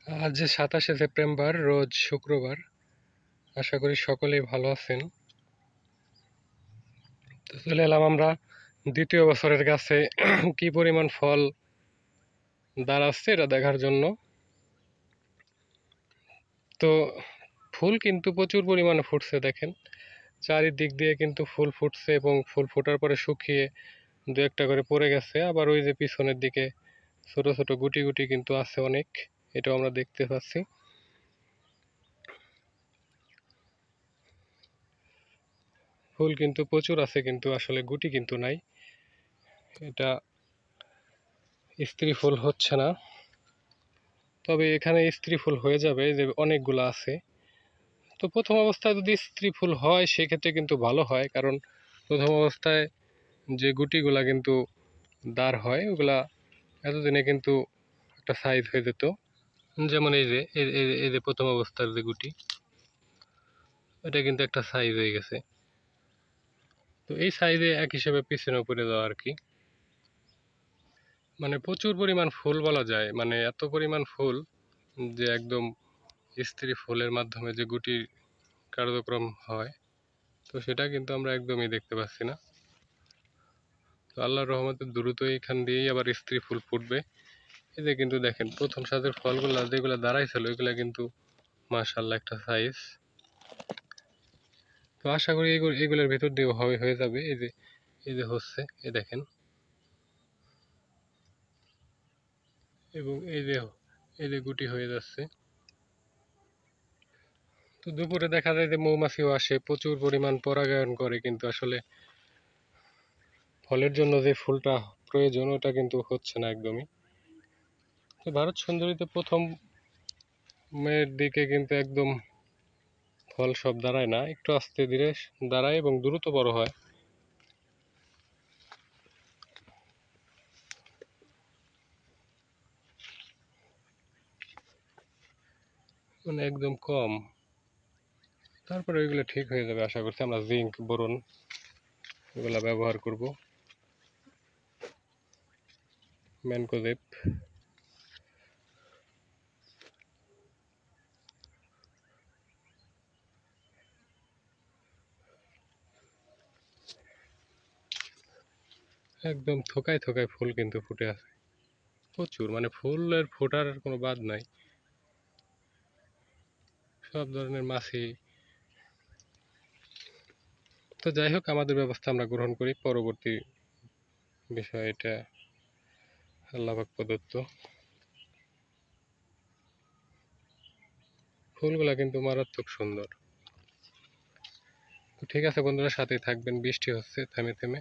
আজ 27শে সেপ্টেম্বর, রোজ শুক্রবার। আশা করি সকলেই ভালো আছেন। তো চলে এলাম আমরা দ্বিতীয় বছরের গাছে কি পরিমাণ ফল দাঁড়াচ্ছে এটা দেখার জন্য। তো ফুল কিন্তু প্রচুর পরিমাণে ফুটছে, দেখেন চারিদিক দিয়ে কিন্তু ফুল ফুটছে এবং ফুল ফোটার পরে শুকিয়ে দু একটা করে পড়ে গেছে। আবার ওই যে পিছনের দিকে ছোট ছোট গুটি গুটি কিন্তু আছে অনেক, এটাও আমরা দেখতে পাচ্ছি। ফুল কিন্তু প্রচুর আছে, কিন্তু আসলে গুটি কিন্তু নাই, এটা স্ত্রী ফুল হচ্ছে না। তবে এখানে স্ত্রী ফুল হয়ে যাবে, যে অনেকগুলো আছে। তো প্রথম অবস্থায় যদি স্ত্রী ফুল হয় সেক্ষেত্রে কিন্তু ভালো হয়, কারণ প্রথম অবস্থায় যে গুটিগুলা কিন্তু দাঁড় হয় ওগুলা এতদিনে কিন্তু একটা সাইজ হয়ে যেত। যেমন এই যে প্রথম অবস্থার যে গুটি, এটা কিন্তু একটা সাইজ হয়ে গেছে। তো এই সাইজে এক হিসেবে পিছনে পড়ে যাওয়া আর কি। মানে প্রচুর পরিমাণ ফুল বলা যায়, মানে এত পরিমাণ ফুল যে একদম স্ত্রী ফুলের মাধ্যমে যে গুটির কার্যক্রম হয়, তো সেটা কিন্তু আমরা একদমই দেখতে পাচ্ছি না। তো আল্লাহর রহমতে দ্রুত এখান দিয়েই আবার স্ত্রী ফুল ফুটবে। এই যে কিন্তু দেখেন প্রথম সাজের ফলগুলা যেগুলো দাঁড়াইছিল ওইগুলা কিন্তু মাশাআল্লাহ একটা সাইজ। তো আশা করি এগুলোর ভিতর দিয়ে হয়ে যাবে। এই যে হচ্ছে, এই দেখেন, এবং এই যে গুটি হয়ে যাচ্ছে। তো দুপুরে দেখা যায় যে মৌমাছিও আসে, প্রচুর পরিমাণ পরাগায়ন করে, কিন্তু আসলে ফলের জন্য যে ফুলটা প্রয়োজন ওটা কিন্তু হচ্ছে না একদমই। তো ভারত সুন্দরীতে প্রথম মেয়ের দিকে কিন্তু একদম ফল সব দাঁড়ায় না, একটু আস্তে ধীরে দাঁড়ায় এবং দ্রুত বড় হয়। মানে একদম কম। তারপরে ওইগুলো ঠিক হয়ে যাবে আশা করছি। আমরা জিঙ্ক, বোরন এগুলা ব্যবহার করব, ম্যানকোজেব। একদম থোকায় থোকায় ফুল কিন্তু ফুটে আছে প্রচুর, মানে ফুলের ফোটার কোনো বাদ নাই। সব ধরনের মাছই। তো যাই হোক, আমাদের ব্যবস্থা আমরা গ্রহণ করি, পরবর্তী বিষয় এটা আল্লাহ পাক প্রদত্ত। ফুলগুলা কিন্তু মারাত্মক সুন্দর। তো ঠিক আছে বন্ধুরা, সাথেই থাকবেন। বৃষ্টি হচ্ছে থেমে থেমে।